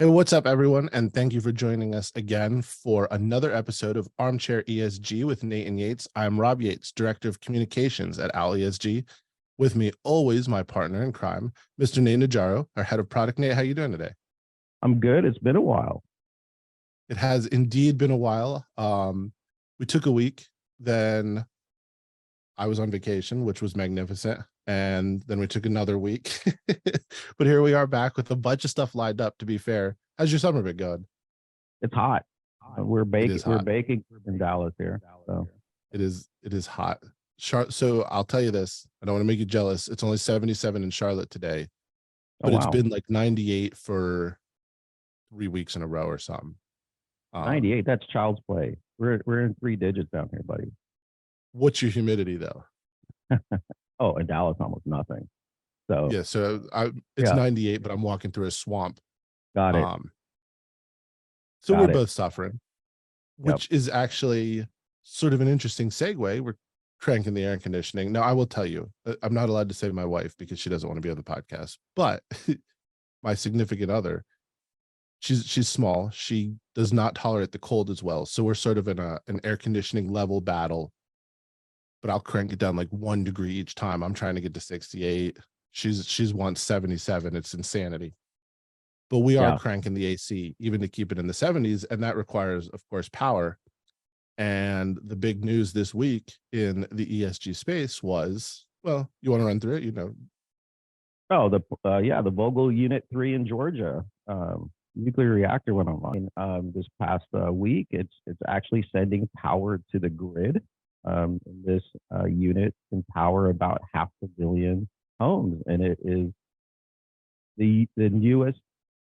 Hey, what's up, everyone? And thank you for joining us again for another episode of Armchair ESG with Nate and Yates. I'm Rob Yates, Director of Communications at Al ESG. With me, always my partner in crime, Mr. Nate Najaro, our head of product. Nate, how you doing today? I'm good. It's been a while. It has indeed been a while. We took a week, then I was on vacation, which was magnificent. And then we took another week. But here we are back with a bunch of stuff lined up, to be fair. How's your summer been going? It's hot. We're It baking. is We're hot. baking in Dallas here. So It is hot. So I'll tell you this. I don't want to make you jealous. It's only 77 in Charlotte today, oh but it's wow, been like 98 for 3 weeks in a row or something. 98. That's child's play. We're in three digits down here, buddy. What's your humidity though? Oh, in Dallas, almost nothing. So Yeah, so it's yeah, 98, but I'm walking through a swamp. got it. Um, so we're Got it. both suffering, Yep. which is actually sort of an interesting segue. We're cranking the air conditioning. Now, I will tell you, I'm not allowed to say my wife because she doesn't want to be on the podcast, but my significant other, she's small. She does not tolerate the cold as well. So we're sort of in an air conditioning level battle, but I'll crank it down like 1 degree each time. I'm trying to get to 68. She's wants 77. It's insanity. But we are Yeah. cranking the AC even to keep it in the 70s, and that requires, of course, power. And the big news this week in the ESG space was, well, you want to run through it? Oh, the Vogel Unit 3 in Georgia. Nuclear reactor went online this past week. It's actually sending power to the grid. This unit can power about 500,000,000 homes, and it is the newest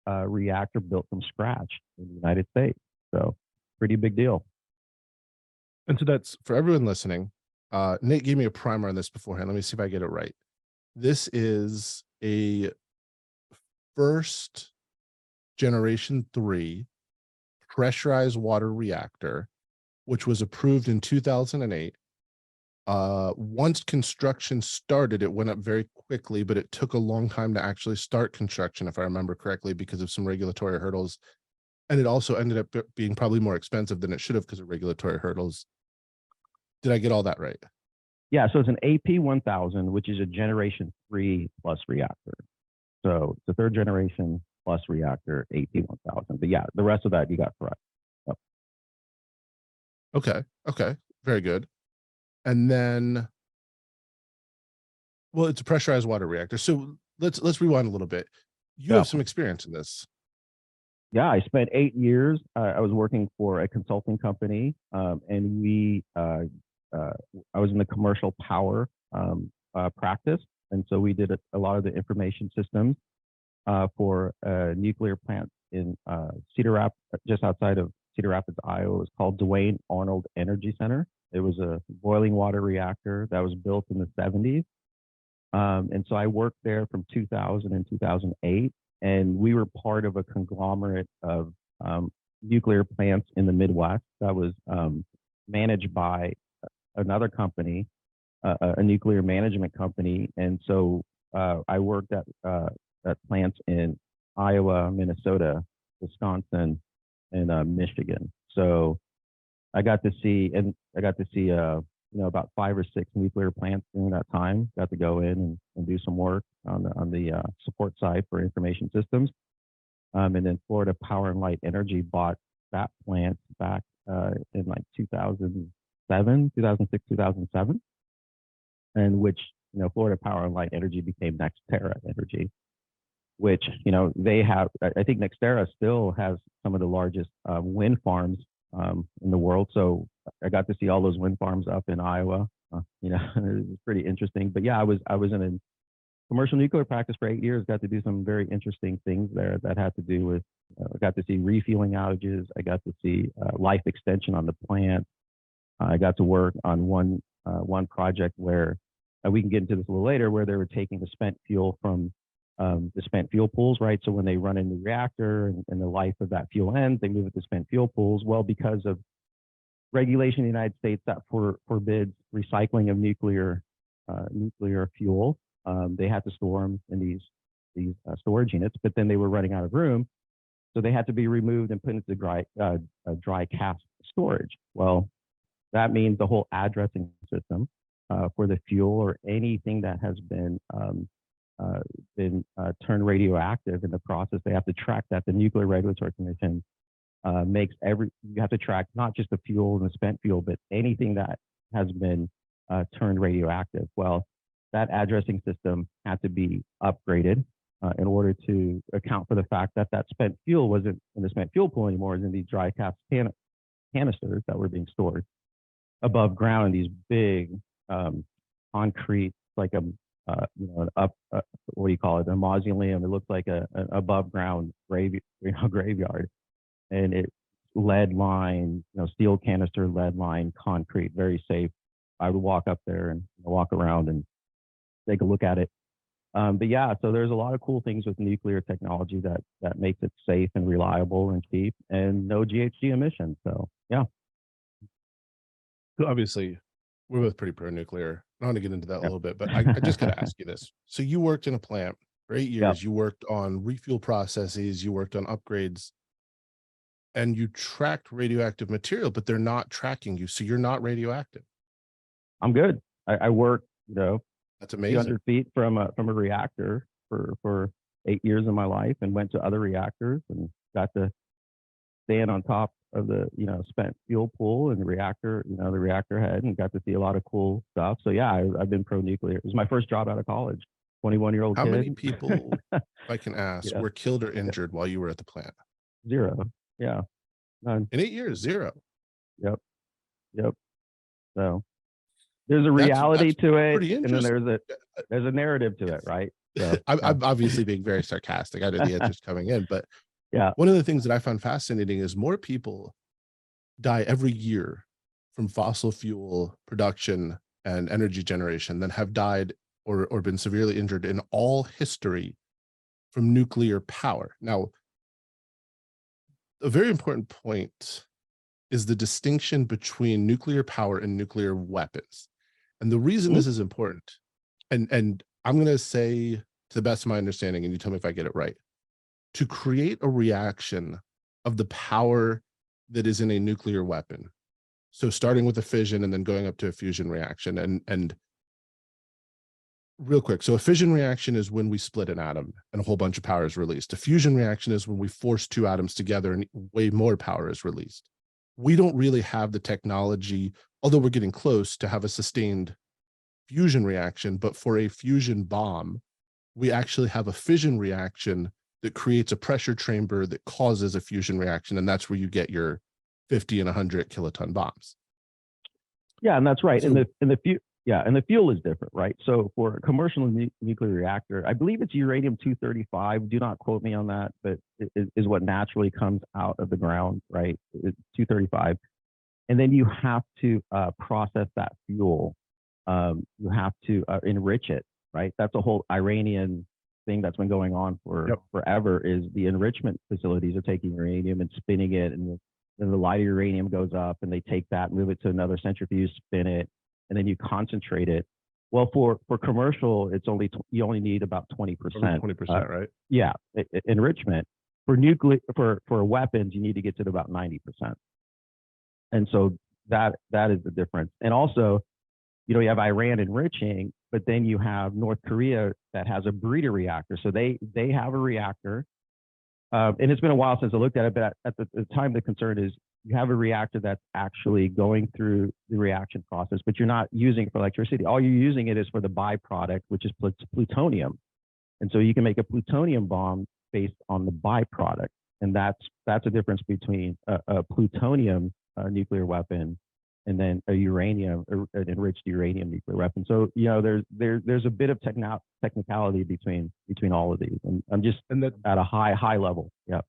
reactor built from scratch in the United States. So pretty big deal. And so that's for everyone listening. Nate gave me a primer on this beforehand. Let me see if I get it right. This is a first generation 3 pressurized water reactor, which was approved in 2008. Once construction started, it went up very quickly, but it took a long time to actually start construction, if I remember correctly, because of some regulatory hurdles. And it also ended up being probably more expensive than it should have because of regulatory hurdles. Did I get all that right? Yeah, so it's an AP1000, which is a generation 3 plus reactor. So it's a third generation plus reactor, AP1000. But yeah, the rest of that you got correct. Yep. Okay. Very good. And then, well, it's a pressurized water reactor. So let's rewind a little bit. You Yeah. have some experience in this. Yeah, I spent 8 years. I was working for a consulting company, and I was in the commercial power practice, and so we did a lot of the information systems for nuclear plants in Cedar Rapids, just outside of Cedar Rapids, Iowa. It was called Dwayne Arnold Energy Center. It was a boiling water reactor that was built in the 70s. And so I worked there from 2000 and 2008, and we were part of a conglomerate of nuclear plants in the Midwest that was managed by another company, a nuclear management company. And so I worked at plants in Iowa, Minnesota, Wisconsin, and Michigan. So I got to see about 5 or 6 nuclear plants during that time. Got to go in and do some work on the support side for information systems. And then Florida Power and Light Energy bought that plant back in like 2006, 2007, and which Florida Power and Light Energy became NextEra Energy, which they have. I think NextEra still has some of the largest wind farms in the world. So I got to see all those wind farms up in Iowa. It was pretty interesting. But yeah, I was in a commercial nuclear practice for 8 years. Got to do some very interesting things there that had to do with. I got to see refueling outages. I got to see life extension on the plant. I got to work on one project where we can get into this a little later, where they were taking the spent fuel from the spent fuel pools, right? So when they run in the reactor and the life of that fuel ends, they move it to spent fuel pools. Well, because of regulation in the United States that forbids recycling of nuclear fuel, they had to store them in these storage units. But then they were running out of room, So they had to be removed and put into dry cask storage. Well, that means the whole addressing system for the fuel or anything that has been turned radioactive in the process, they have to track that. The Nuclear Regulatory Commission you have to track not just the fuel and the spent fuel, but anything that has been turned radioactive. Well, that addressing system had to be upgraded in order to account for the fact that that spent fuel wasn't in the spent fuel pool anymore, it was in these dry cask canisters that were being stored above ground in these big concrete, like what do you call it, a mausoleum. It looks like an above ground graveyard, and it lead line, steel canister, lead line, concrete, very safe. I would walk up there and walk around and take a look at it. But yeah, so there's a lot of cool things with nuclear technology that makes it safe and reliable and cheap and no GHG emissions. So yeah. So obviously, we're both pretty pro-nuclear. I want to get into that a Yeah. little bit, but I just got to ask you this. So you worked in a plant for 8 years. Yeah. You worked on refuel processes. You worked on upgrades, and you tracked radioactive material, but they're not tracking you, so you're not radioactive. I'm good. I work, That's amazing. 200 feet from a reactor for 8 years of my life, and went to other reactors and got to stand on top of the spent fuel pool and the reactor head, and got to see a lot of cool stuff. So yeah, I've been pro-nuclear. It was my first job out of college. 21-year-old How kid. many people, if I can ask, were killed or injured while you were at the plant? Zero. Yeah. None. In 8 years, zero. Yep. So there's a reality to it, and then there's a narrative to it, right? So, I'm obviously being very sarcastic. I know the answer's coming in, but yeah, one of the things that I found fascinating is more people die every year from fossil fuel production and energy generation than have died or been severely injured in all history from nuclear power. Now, a very important point is the distinction between nuclear power and nuclear weapons. And the reason this is important, and I'm going to say, to the best of my understanding, and you tell me if I get it right, to create a reaction of the power that is in a nuclear weapon. So starting with a fission and then going up to a fusion reaction. And real quick, so a fission reaction is when we split an atom and a whole bunch of power is released. A fusion reaction is when we force two atoms together and way more power is released. We don't really have the technology, although we're getting close, to have a sustained fusion reaction. But for a fusion bomb, we actually have a fission reaction that creates a pressure chamber that causes a fusion reaction. And that's where you get your 50 and 100 kiloton bombs. Yeah, and that's right. So, and the fuel is different, right? So for a commercial nuclear reactor, I believe it's uranium-235. Do not quote me on that, but it is what naturally comes out of the ground, right? It's 235. And then you have to process that fuel. You have to enrich it, right? That's a whole Iranian thing that's been going on for forever, is the enrichment facilities are taking uranium and spinning it, and then the lighter uranium goes up, and they take that, move it to another centrifuge, spin it, and then you concentrate it. Well, for commercial, you only need about 20%. 20%, right? Yeah, enrichment. For nuclear, for weapons, you need to get to about 90%. And so that is the difference. And also, you have Iran enriching, but then you have North Korea that has a breeder reactor. So they have a reactor, and it's been a while since I looked at it, but at the time, the concern is you have a reactor that's actually going through the reaction process, but you're not using it for electricity. All you're using it is for the byproduct, which is plutonium. And so you can make a plutonium bomb based on the byproduct. And that's a difference between a plutonium nuclear weapon and then an enriched uranium nuclear weapon. So there's a bit of technicality between all of these, and I'm just at a high level. Yeah.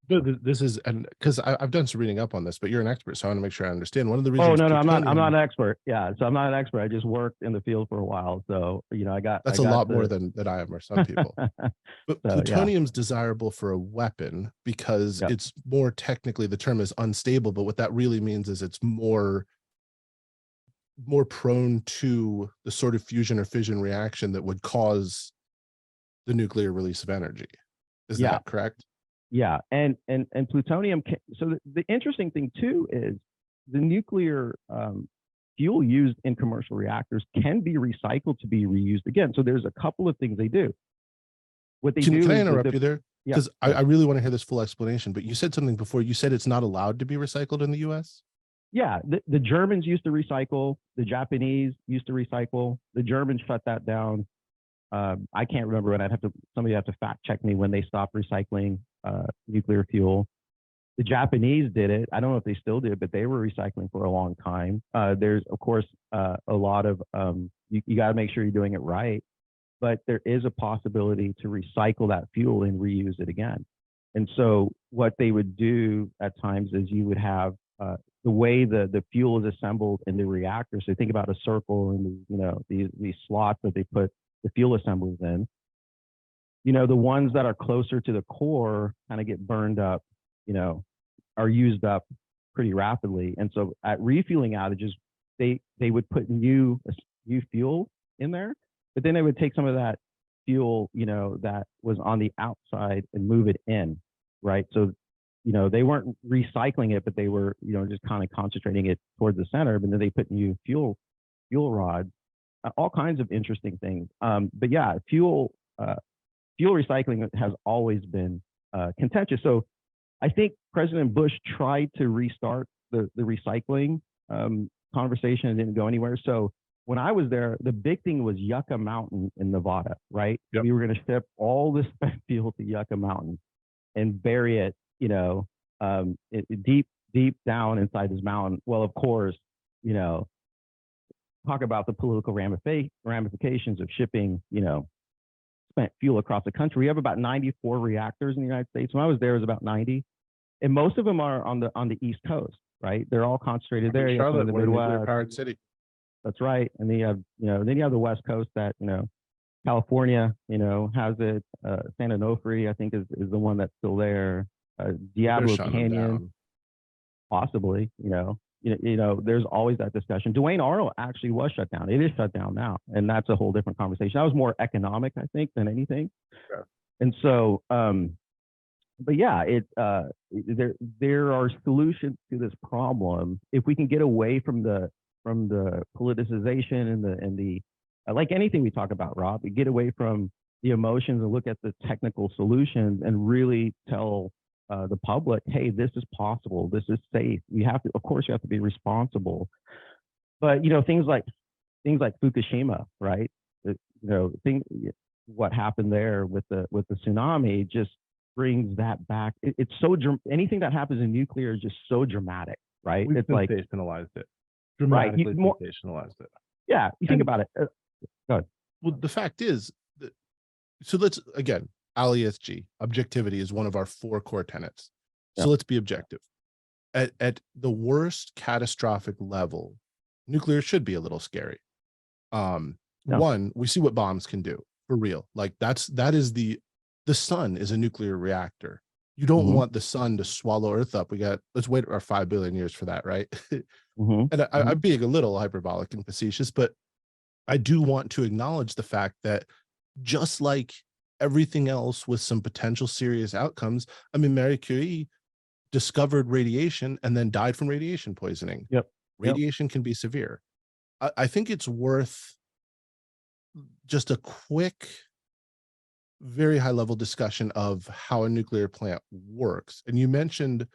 This is, and because I've done some reading up on this, but you're an expert, so I want to make sure I understand. One of the reasons. Oh no, I'm not an expert. Yeah, so I'm not an expert. I just worked in the field for a while, so that's a lot more than I am, or some people. But so, plutonium's desirable for a weapon because it's more, technically the term is unstable, but what that really means is it's more prone to the sort of fusion or fission reaction that would cause the nuclear release of energy. Is that correct? Yeah, and plutonium. So the interesting thing too is the nuclear fuel used in commercial reactors can be recycled to be reused again. So there's a couple of things they do. What they Can do I is interrupt you there? yeah, Because I really want to hear this full explanation, but you said something before. You said it's not allowed to be recycled in the US? yeah. The Germans used to recycle. The Japanese used to recycle. The Germans shut that down. I can't remember, and somebody have to fact check me when they stopped recycling nuclear fuel. The Japanese did it. I don't know if they still do it, but they were recycling for a long time. There's, of course, a lot of, you got to make sure you're doing it right, but there is a possibility to recycle that fuel and reuse it again. And so what they would do at times is you would have the way the fuel is assembled in the reactor. So think about a circle and these slots that they put the fuel assemblies in. The ones that are closer to the core kind of get burned up, you know, are used up pretty rapidly. And so at refueling outages, they would put new fuel in there, but then they would take some of that fuel, that was on the outside and move it in, right? So, they weren't recycling it, but they were, just kind of concentrating it towards the center, but then they put new fuel rods, all kinds of interesting things. But yeah, fuel recycling has always been contentious. So I think President Bush tried to restart the recycling conversation and didn't go anywhere. So when I was there, the big thing was Yucca Mountain in Nevada, right? Yep. We were going to ship all this spent fuel to Yucca Mountain and bury it, deep down inside this mountain. Well, of course, talk about the political ramifications of shipping, spent fuel across the country. We have about 94 reactors in the United States. When I was there, it was about 90, and most of them are on the East Coast, right? They're all concentrated there. Charlotte, the we're a Midwest. nuclear-powered city. That's right. And then you have the West Coast that, California, has it. San Onofre, I think, is the one that's still there. Diablo Canyon, possibly. There's always that discussion. Duane Arnold actually was shut down. It is shut down now, and that's a whole different conversation. That was more economic, I think, than anything. Yeah. And so, but yeah, there are solutions to this problem if we can get away from the politicization and the like anything we talk about, Rob. We get away from the emotions and look at the technical solutions and really tell the public, hey, this is possible, this is safe. Of course, you have to be responsible. But things like Fukushima, right? What happened there with the tsunami just brings that back. It's so anything that happens in nuclear is just so dramatic, right? We've it's like sensationalized it, dramatically sensationalized it. Yeah, you think about it. Go ahead. Well, the fact is, so let's again, ALISG, objectivity is one of our 4 core tenets. So let's be objective. At the worst catastrophic level, nuclear should be a little scary. One, we see what bombs can do for real. Like that is the sun is a nuclear reactor. You don't want the sun to swallow Earth up. Let's wait our 5 billion years for that, right? And I'm being a little hyperbolic and facetious, but I do want to acknowledge the fact that just like everything else with some potential serious outcomes, I mean, Marie Curie discovered radiation and then died from radiation poisoning. Radiation can be severe. I think it's worth just a quick, very high level discussion of how a nuclear plant works. And you mentioned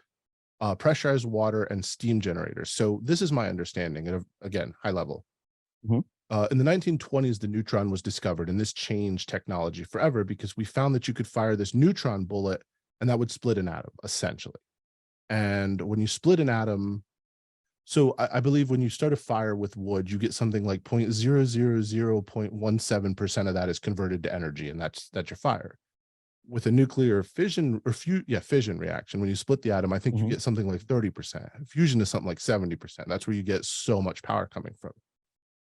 pressurized water and steam generators. So this is my understanding, and again, high level. In the 1920s, the neutron was discovered, and this changed technology forever because we found that you could fire this neutron bullet and that would split an atom, essentially. And when you split an atom, so I believe when you start a fire with wood, you get something like 0.000.17% of that is converted to energy, and that's your fire. With a nuclear fission or fission reaction, when you split the atom, I think you get something like 30%. Fusion is something like 70%. That's where you get so much power coming from.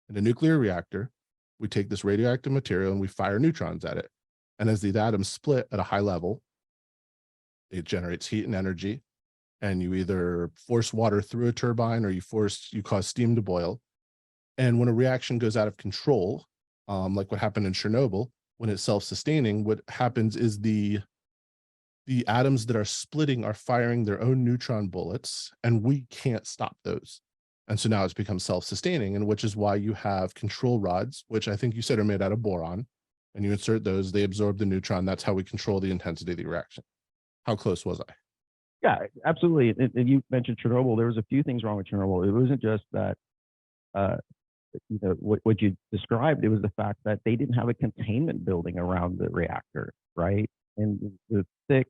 In a nuclear reactor, we take this radioactive material and we fire neutrons at it. And as these atoms split at a high level, it generates heat and energy. And you either force water through a turbine or you cause steam to boil. And when a reaction goes out of control, like what happened in Chernobyl, when it's self-sustaining, what happens is the the atoms that are splitting are firing their own neutron bullets, and we can't stop those. And so now it's become self-sustaining, and which is why you have control rods, which I think you said are made out of boron, and you insert those, they absorb the neutron. That's how we control the intensity of the reaction. How close was I? Yeah, absolutely. And you mentioned Chernobyl. There was a few things wrong with Chernobyl. It wasn't just that, uh, what you described. It was the fact that they didn't have a containment building around the reactor, right? And the thick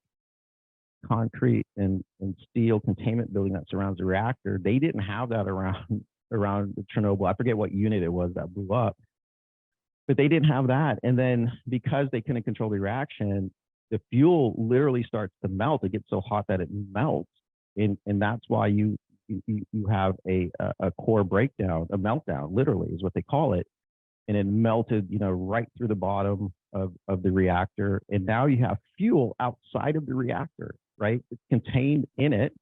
concrete and steel containment building that surrounds the reactor, they didn't have that around around Chernobyl. I forget what unit it was that blew up, but they didn't have that. And then because they couldn't control the reaction, the fuel literally starts to melt. It gets so hot that it melts, and that's why you have a core breakdown, a meltdown, literally is what they call it, and it melted, right through the bottom of the reactor. And now you have fuel outside of the reactor, right? It's contained in it.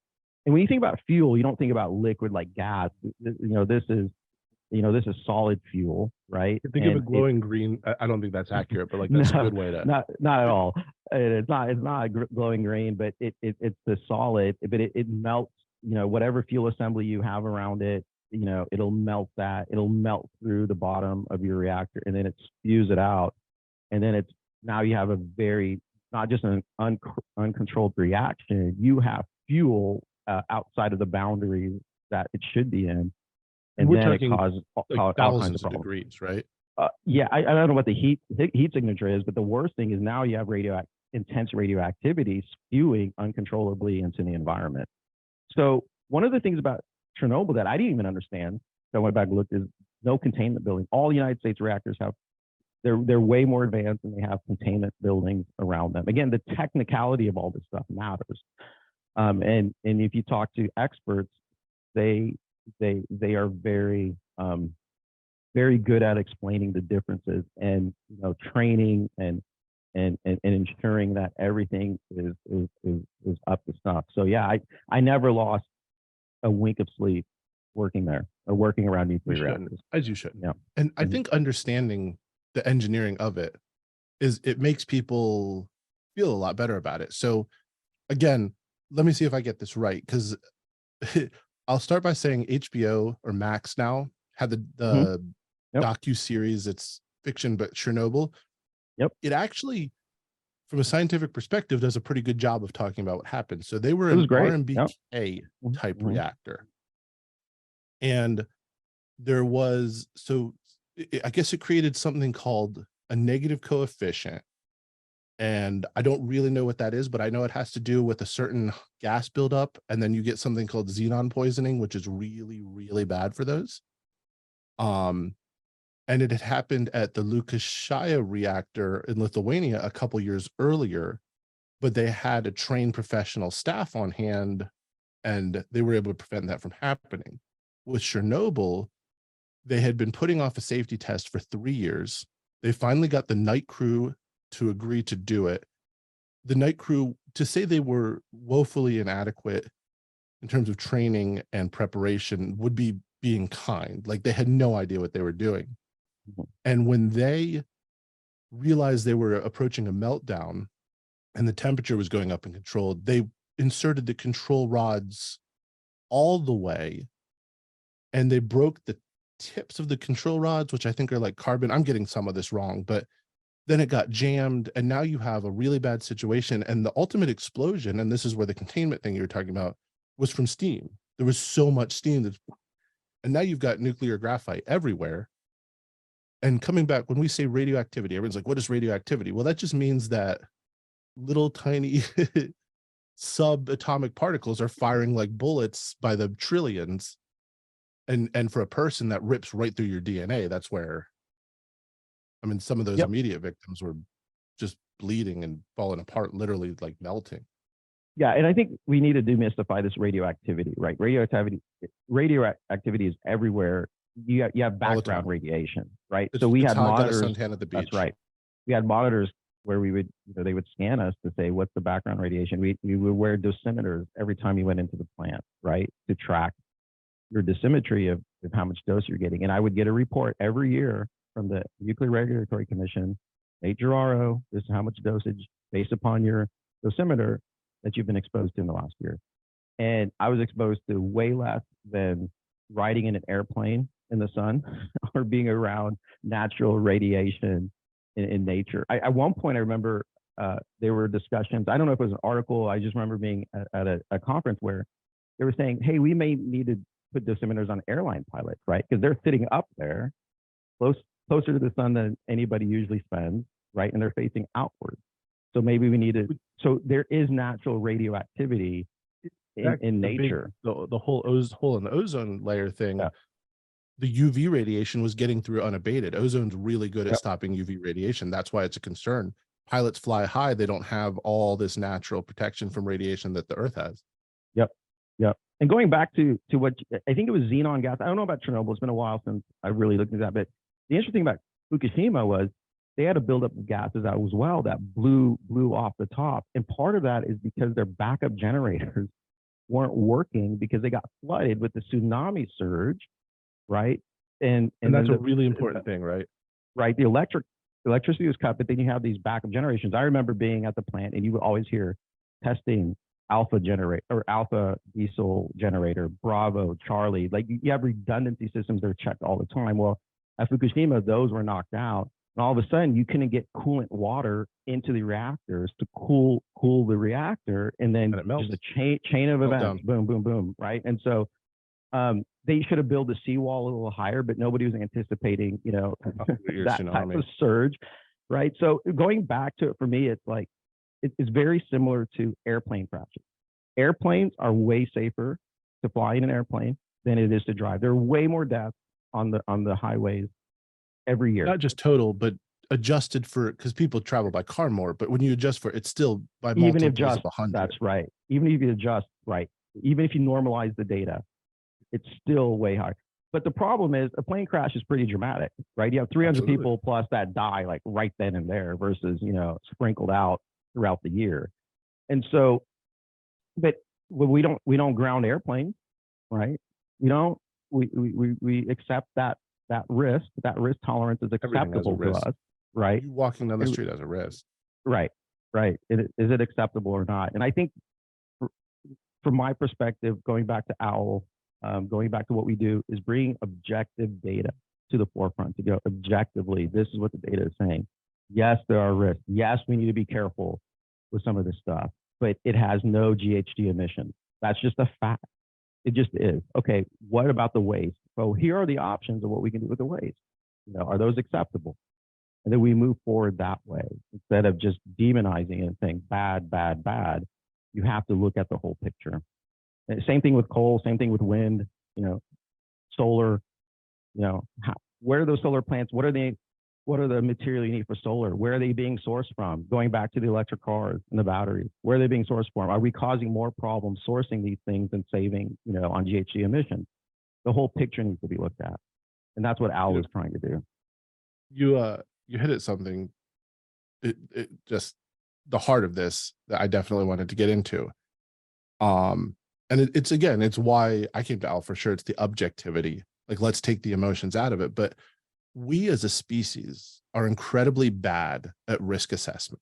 And when you think about fuel, you don't think about liquid like gas. This is solid fuel, right? Think of a glowing green. I don't think that's accurate, but like that's a No, good way to. not at all. It's not glowing green, but it's the solid, but it melts. Whatever fuel assembly you have around it, it'll melt that. It'll melt through the bottom of your reactor, and then it spews it out, and then it's now you have a very not just an uncontrolled reaction. You have fuel outside of the boundaries that it should be in, and We're then it talking causes all kinds of thousands of problems. degrees, right? Yeah, I don't know what the heat signature is, but the worst thing is now you have intense radioactivity spewing uncontrollably into the environment. So one of the things about Chernobyl that I didn't even understand, so I went back and looked, is no containment building. All United States reactors have, they're way more advanced, and they have containment buildings around them. Again, the technicality of all this stuff matters. And if you talk to experts, they are very very good at explaining the differences, and training and ensuring that everything is up to snuff. So yeah, I never lost a wink of sleep working there or working around nuclear reactors. As you should. Yeah. And I think understanding the engineering of it makes people feel a lot better about it. So again, let me see if I get this right, because I'll start by saying HBO or Max now had the Yep. docu-series. It's fiction, but Chernobyl. Yep. It actually, from a scientific perspective, does a pretty good job of talking about what happened. So they were It was an great. RMBK Yep. type Mhm. reactor. And there was, I guess it created something called a negative coefficient. And I don't really know what that is, but I know it has to do with a certain gas buildup. And then you get something called xenon poisoning, which is really, really bad for those. And it had happened at the Lukashaya reactor in Lithuania a couple years earlier, but they had a trained professional staff on hand, and they were able to prevent that from happening. With Chernobyl, they had been putting off a safety test for 3 years. They finally got the night crew to agree to do it. The night crew, to say they were woefully inadequate in terms of training and preparation, would be being kind. Like, they had no idea what they were doing. And when they realized they were approaching a meltdown and the temperature was going up in control, they inserted the control rods all the way, and they broke the tips of the control rods, which I think are like carbon. I'm getting some of this wrong, but then it got jammed, and now you have a really bad situation. And the ultimate explosion, and this is where the containment thing you were talking about, was from steam. There was so much steam and now you've got nuclear graphite everywhere. And coming back, when we say radioactivity, everyone's like, what is radioactivity? Well, that just means that little tiny subatomic particles are firing like bullets by the trillions. And for a person, that rips right through your DNA. That's where, I mean, some of those Yep. immediate victims were just bleeding and falling apart, literally like melting. Yeah, and I think we need to demystify this radioactivity, right? Radioactivity is everywhere. You have background radiation, right? So we had how I got a monitors. suntan at the beach. That's right. We had monitors where we would, they would scan us to say what's the background radiation. We would wear dosimeters every time you went into the plant, right, to track your dosimetry of how much dose you're getting. And I would get a report every year from the Nuclear Regulatory Commission, HRRO, this is how much dosage based upon your dosimeter that you've been exposed to in the last year. And I was exposed to way less than riding in an airplane in the sun or being around natural radiation in nature. At one point, I remember there were discussions. I don't know if it was an article. I just remember being at a conference where they were saying, hey, we may need to put dosimeters on airline pilots, right? Because they're sitting up there closer to the sun than anybody usually spends, right? And they're facing outward. So maybe we need to, so there is natural radioactivity in nature. The whole hole in the ozone layer thing, Yeah. the UV radiation was getting through unabated. Ozone's really good at Yep. stopping UV radiation. That's why it's a concern. Pilots fly high. They don't have all this natural protection from radiation that the Earth has. Yep. Yep. And going back to what I think it was xenon gas. I don't know about Chernobyl. It's been a while since I really looked at that. But the interesting thing about Fukushima was they had a buildup of gases as well that blew off the top. And part of that is because their backup generators weren't working because they got flooded with the tsunami surge, right? And that's a really important thing, right? Right. The electricity was cut, but then you have these backup generations. I remember being at the plant and you would always hear testing alpha diesel generator, Bravo, Charlie. Like you have redundancy systems that are checked all the time. Well, at Fukushima, those were knocked out. And all of a sudden you couldn't get coolant water into the reactors to cool the reactor. And then just a chain of events, boom, boom, boom. Right. And so they should have built the seawall a little higher, but nobody was anticipating, that type of surge. Right. So going back to it, for me, it's like, it's very similar to airplane crashes. Airplanes are way safer to fly in an airplane than it is to drive. There are way more deaths on the highways every year. Not just total, but adjusted for, because people travel by car more, but when you adjust for it, it's still by multiples of 100. That's right. Even if you adjust, right. Even if you normalize the data, it's still way higher. But the problem is a plane crash is pretty dramatic, right? You have 300 Absolutely. people plus that die like right then and there versus, sprinkled out throughout the year. And so, but we don't ground airplanes, right? We accept that risk tolerance is acceptable to us, right? You walking down the street has a risk. Right. Is it acceptable or not? And I think from my perspective, going back to OWL, going back to what we do is bring objective data to the forefront to go objectively. This is what the data is saying. Yes, there are risks. Yes, we need to be careful with some of this stuff, but it has no GHG emissions. That's just a fact. It just is. Okay, what about the waste? So here are the options of what we can do with the waste. Are those acceptable? And then we move forward that way instead of just demonizing it and saying bad, bad, bad. You have to look at the whole picture. And same thing with coal, same thing with wind, solar, where are those solar plants? What are the material you need for solar? Where are they being sourced from? Going back to the electric cars and the batteries, where are they being sourced from? Are we causing more problems sourcing these things and saving, on GHG emissions? The whole picture needs to be looked at. And that's what OWL is trying to do. You hit at something. It just the heart of this that I definitely wanted to get into. And it's why I came to OWL for sure. It's the objectivity. Like, let's take the emotions out of it. But we as a species are incredibly bad at risk assessment.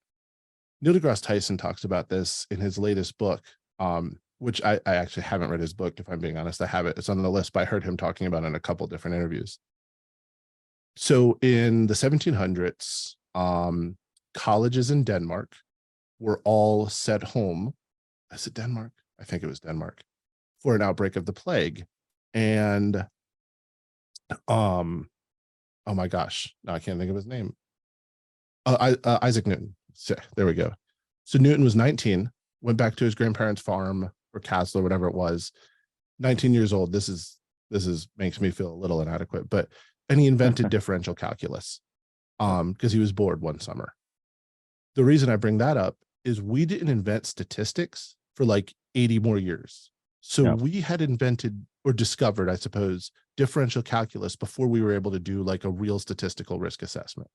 Neil deGrasse Tyson talks about this in his latest book, which I actually haven't read his book, if I'm being honest. I have it. It's on the list, but I heard him talking about it in a couple different interviews. So in the 1700s, colleges in Denmark were all sent home. Is it Denmark? I think it was Denmark, for an outbreak of the plague. And oh my gosh, now I can't think of his name. Isaac Newton. So, there we go. So Newton was 19, went back to his grandparents' farm or castle or whatever it was. 19 years old. This is makes me feel a little inadequate, and he invented differential calculus because he was bored one summer. The reason I bring that up is we didn't invent statistics for like 80 more years. So we had invented or discovered, I suppose, differential calculus before we were able to do like a real statistical risk assessment.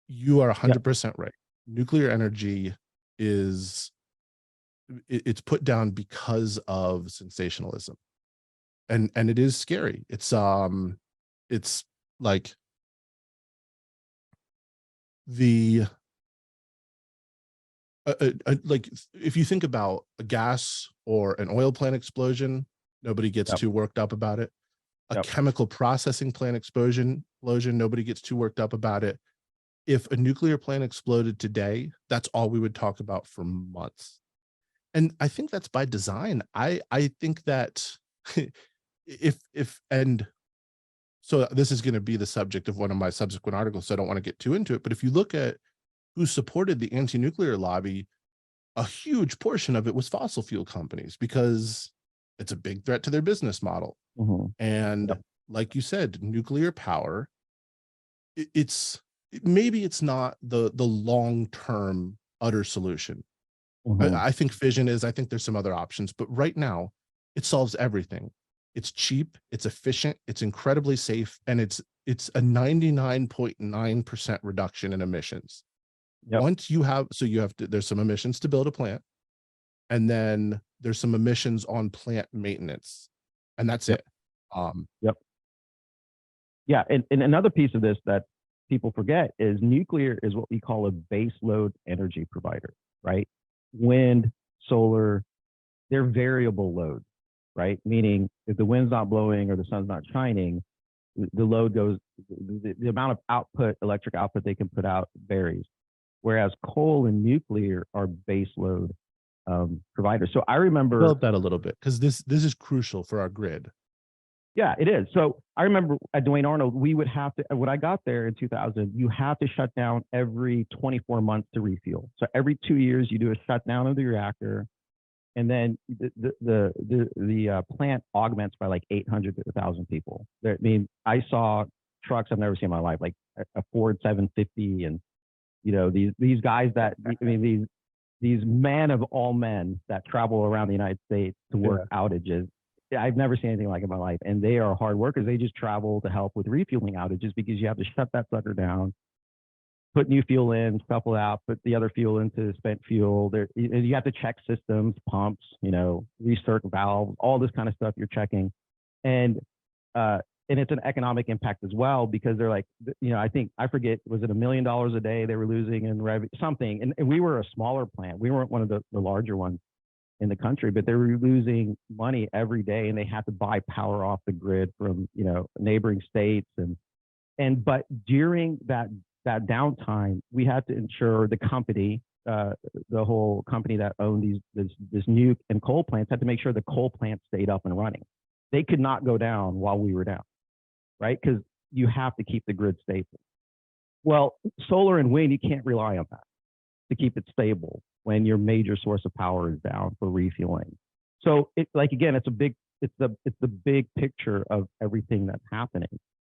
You are 100% right. Nuclear energy it's put down because of sensationalism. And it is scary. It's like like if you think about a gas or an oil plant explosion, nobody gets Yep. too worked up about it. A Yep. chemical processing plant explosion, nobody gets too worked up about it. If a nuclear plant exploded today, that's all we would talk about for months. And I think that's by design. I think that if and so this is going to be the subject of one of my subsequent articles, so I don't want to get too into it. But if you look at who supported the anti-nuclear lobby, a huge portion of it was fossil fuel companies because it's a big threat to their business model. Hmm. And Yep. like you said, nuclear power, it's maybe it's not the long-term utter solution. Hmm. I think fission is, I think there's some other options, but right now it solves everything. It's cheap, it's efficient, it's incredibly safe, and it's a 99.9% reduction in emissions. Yep. Once you have, so you have to, there's some emissions to build a plant, and then there's some emissions on plant maintenance, and that's Yep. it. Um, Yep. Yeah, and another piece of this that people forget is nuclear is what we call a base load energy provider, right? Wind, solar, they're variable loads, right? Meaning if the wind's not blowing or the sun's not shining, the load goes, the amount of output, electric output they can put out varies. Whereas coal and nuclear are base load providers. So I remember, develop that a little bit because this is crucial for our grid. yeah, it is. So I remember at Duane Arnold, we would have to, when I got there in 2000, you have to shut down every 24 months to refuel. So every 2 years, you do a shutdown of the reactor, and then the plant augments by like 800 to 1,000 people. I mean, I saw trucks I've never seen in my life, like a Ford 750, and these guys that I mean these men of all men that travel around the United States to work Yeah. outages. I've never seen anything like it in my life, and they are hard workers. They just travel to help with refueling outages because you have to shut that sucker down, put new fuel in, shuffle out, put the other fuel into spent fuel. There, you have to check systems, pumps, recirc valves, all this kind of stuff you're checking, and uh, and it's an economic impact as well because they're like, I think I forget, was it $1 million a day they were losing in revenue, something, and we were a smaller plant, we weren't one of the larger ones in the country, but they were losing money every day, and they had to buy power off the grid from neighboring states, but during that downtime, we had to ensure the company, the whole company that owned this nuke and coal plants, had to make sure the coal plants stayed up and running. They could not go down while we were down, right? Because you have to keep the grid stable. Well, solar and wind, you can't rely on that to keep it stable when your major source of power is down for refueling. So again, it's the big picture of everything that's happening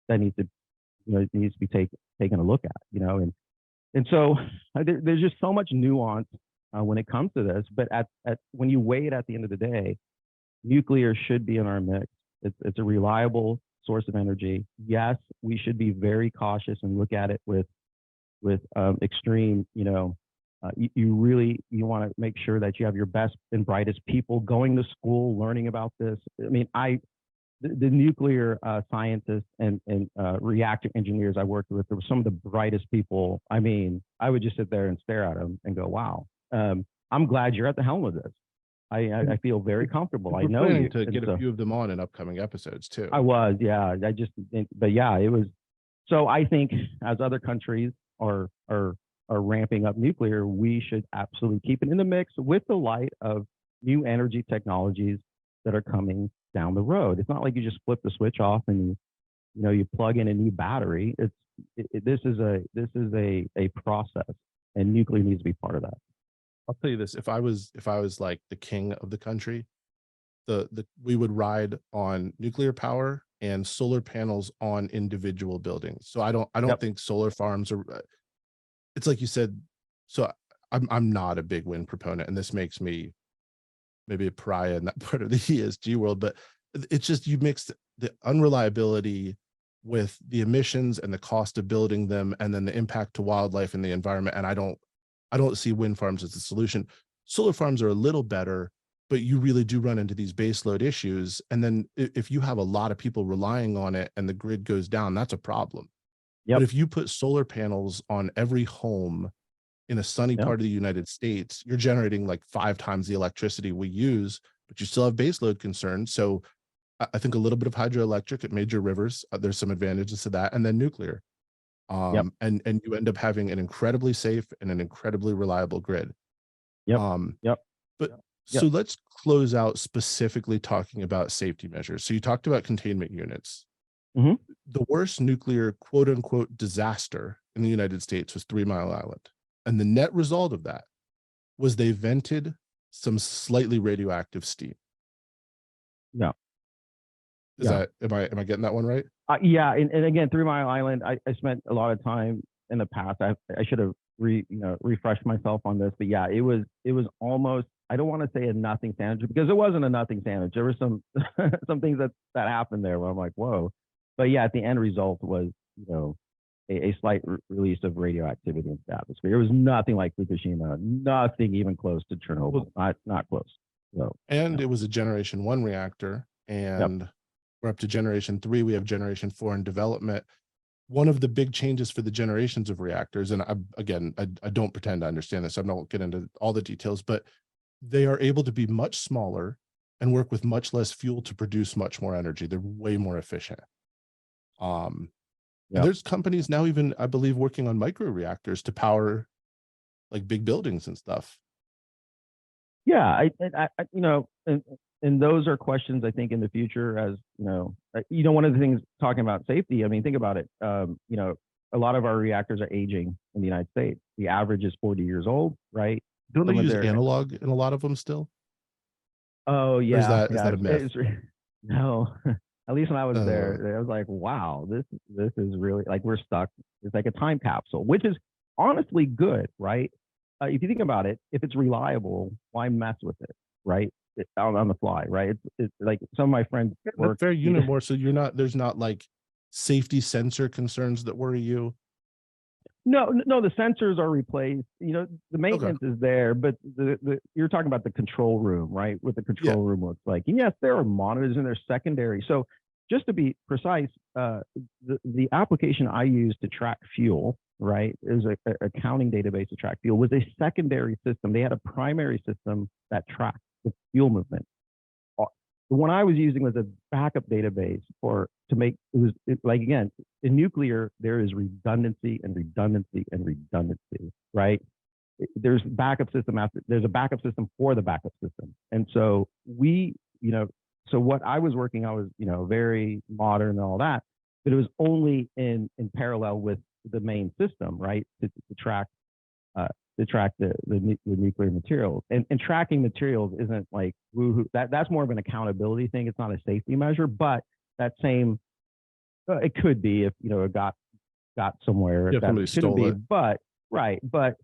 that needs to be taken a look at, and so there's just so much nuance when it comes to this. But when you weigh it at the end of the day, nuclear should be in our mix. It's a reliable source of energy. Yes, we should be very cautious and look at it with extreme. You want to make sure that you have your best and brightest people going to school, learning about this. I mean, the nuclear scientists and reactor engineers I worked with, there were some of the brightest people. I mean, I would just sit there and stare at them and go, wow. I'm glad you're at the helm of this. I feel very comfortable. I We're know planning you. to And get a so few of them on in upcoming episodes too. I was, yeah. But yeah, it was. So I think as other countries are ramping up nuclear, we should absolutely keep it in the mix with the light of new energy technologies that are coming down the road. It's not like you just flip the switch off and you plug in a new battery. This is a process, and nuclear needs to be part of that. I'll tell you this: if I was like the king of the country, the we would ride on nuclear power and solar panels on individual buildings. So I don't Yep. think solar farms are. It's like you said. So I'm not a big wind proponent, and this makes me maybe a pariah in that part of the ESG world. But it's just you mix the unreliability with the emissions and the cost of building them, and then the impact to wildlife and the environment. And I don't see wind farms as the solution. Solar farms are a little better, but you really do run into these baseload issues. And then if you have a lot of people relying on it and the grid goes down, that's a problem. But Yep. if you put solar panels on every home in a sunny Yep. part of the United States, you're generating like 5 times the electricity we use, but you still have baseload concerns. So I think a little bit of hydroelectric at major rivers, there's some advantages to that, and then nuclear. Yep. And you end up having an incredibly safe and an incredibly reliable grid. Yep. Um, Yep. but so Yep. let's close out specifically talking about safety measures. So you talked about containment units. Hmm. The worst nuclear quote unquote disaster in the United States was 3 Mile Island. And the net result of that was they vented some slightly radioactive steam. Yeah. Is Yeah. that am I getting that one right? Yeah. And again, 3 Mile Island, I spent a lot of time in the past. I should have refreshed myself on this, but yeah, it was almost, I don't want to say a nothing sandwich because it wasn't a nothing sandwich. There were some some things that happened there where I'm like, whoa. But yeah, the end result was, a slight release of radioactivity into the atmosphere. It was nothing like Fukushima, nothing even close to Chernobyl, Well, not close. So and yeah. it was a generation one reactor, Yep. and we're up to generation three. We have generation four in development. One of the big changes for the generations of reactors, and I don't pretend to understand this. I don't get into all the details, but they are able to be much smaller and work with much less fuel to produce much more energy. They're way more efficient. And Yep. there's companies now, even I believe, working on micro reactors to power like big buildings and stuff. Yeah, and those are questions I think in the future, as one of the things talking about safety. I mean, think about it. A lot of our reactors are aging in the United States. The average is 40 years old, right? Don't they Some of use their analog in a lot of them still? Oh Or yeah, is yeah. that a myth? No. At least when I was Uh, there, I was like, wow, this is really like we're stuck. It's like a time capsule, which is honestly good, right? If you think about it, if it's reliable, why mess with it, right? On the fly, right? It's like some of my friends yeah, that's work. very uniform. So there's not like safety sensor concerns that worry you. No, no, the sensors are replaced. The Okay. maintenance is there, but you're talking about the control room, right? What the Yeah. control room looks like. And yes, there are monitors and they're secondary. So just to be precise, the application I use to track fuel, right, is a accounting database to track fuel, was a secondary system. They had a primary system that tracked the fuel movement. The one I was using was a backup database like again, in nuclear, there is redundancy and redundancy and redundancy, right? There's there's a backup system for the backup system. And so so what I was working on was, very modern and all that, but it was only in parallel with the main system, right? To track uh, the nuclear materials. And tracking materials isn't like woohoo. That's more of an accountability thing. It's not a safety measure, but that same it could be if it got somewhere Yeah. that Somebody it shouldn't stole be. it. But right, but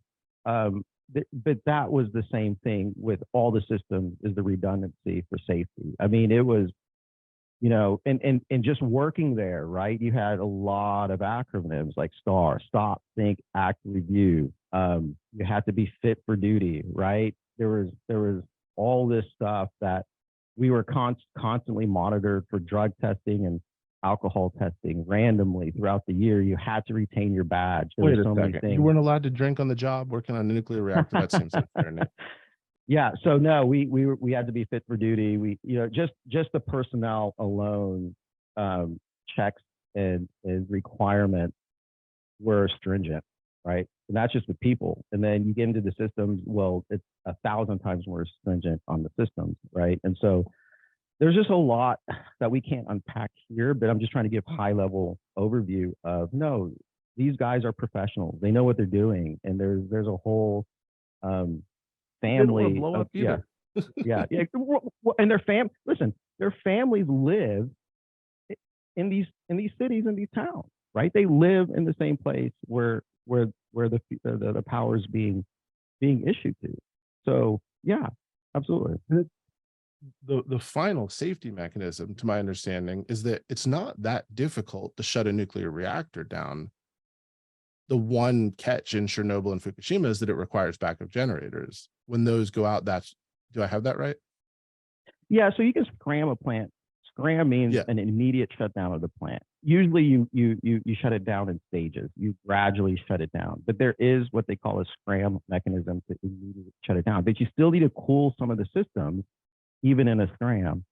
that was the same thing with all the systems, is the redundancy for safety. I mean, it was and just working there, right? You had a lot of acronyms like STAR, stop, think, act, review. You had to be fit for duty, right? There was all this stuff that we were constantly monitored for drug testing and alcohol testing randomly throughout the year. You had to retain your badge. There were Wait a so many second. You things. weren't allowed to drink on the job working on a nuclear reactor. That seems unfair, Nick. Yeah, so no, we had to be fit for duty. We just the personnel alone, checks and requirements were stringent, right? And that's just the people. And then you get into the systems, well, it's 1,000 times more stringent on the systems, right? And so there's just a lot that we can't unpack here, but I'm just trying to give high level overview of, no, these guys are professionals. They know what they're doing, and there's a whole um, They don't want to family blow of up either. yeah. And their families live in these cities and these towns, right? They live in the same place where the power is being issued to. So yeah, absolutely. The final safety mechanism, to my understanding, is that it's not that difficult to shut a nuclear reactor down. The one catch in Chernobyl and Fukushima is that it requires backup generators. When those go out, do I have that right? Yeah, so you can scram a plant. Scram means Yeah. an immediate shutdown of the plant. usually you shut it down in stages. You gradually shut it down, but there is what they call a scram mechanism to immediately shut it down. But you still need to cool some of the systems, even in a scram,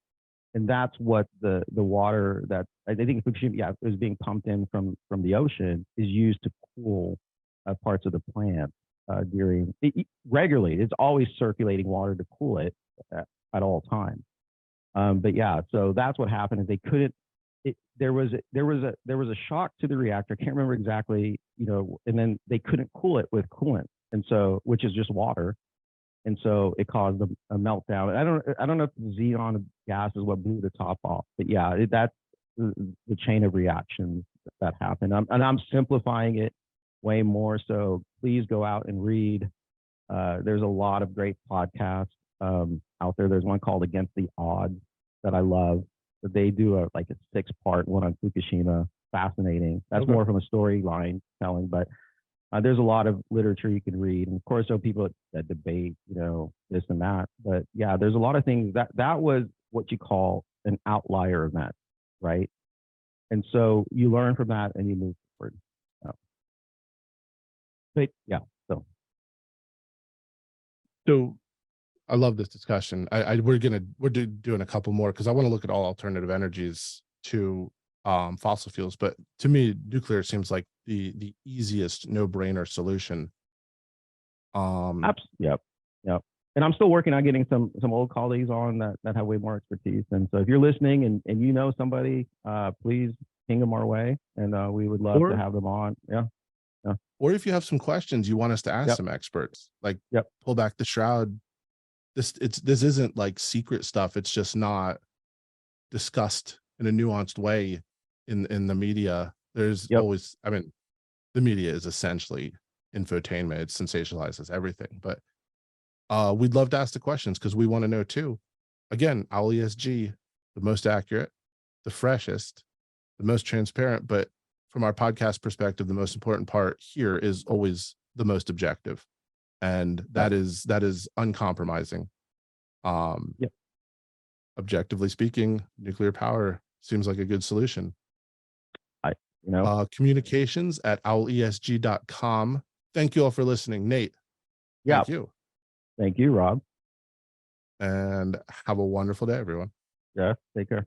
and that's what the water that I think Fukushima, is being pumped in from the ocean is used to cool parts of the plant during regularly. It's always circulating water to cool it at all times. But yeah, so that's what happened is they couldn't. There was a shock to the reactor. I can't remember exactly, and then they couldn't cool it with coolant, and so which is just water, and so it caused a meltdown. I don't know if the xenon gas is what blew the top off, but yeah, that's the chain of reactions that happened. I'm simplifying it way more. So please go out and read. There's a lot of great podcasts out there. There's one called Against the Odds that I love. That they do a 6-part one on Fukushima. Fascinating. That's Okay. more from a storyline telling, but there's a lot of literature you can read, and of course, there are people that debate, this and that. But yeah, there's a lot of things that was what you call an outlier event, right? And so you learn from that and you move forward. But yeah, so So I love this discussion. We're doing a couple more because I want to look at all alternative energies to fossil fuels. But to me, nuclear seems like the easiest no brainer solution. yep, yep. And I'm still working on getting some old colleagues on that have way more expertise. And so if you're listening and you know somebody, please ping them our way, and we would love to have them on. Yeah. Yeah. Or if you have some questions you want us to ask Yep. some experts, like Yep. pull back the shroud. This isn't like secret stuff. It's just not discussed in a nuanced way in the media. There's Yep. always, I mean, the media is essentially infotainment. It sensationalizes everything. But we'd love to ask the questions because we want to know too. Again, Owl ESG, the most accurate, the freshest, the most transparent, but from our podcast perspective, the most important part here is always the most objective. And that is uncompromising. Yep. Objectively speaking, nuclear power seems like a good solution. Communications at owlesg.com. Thank you all for listening. Nate, thank you. Thank you, Rob. And have a wonderful day, everyone. Yeah, take care.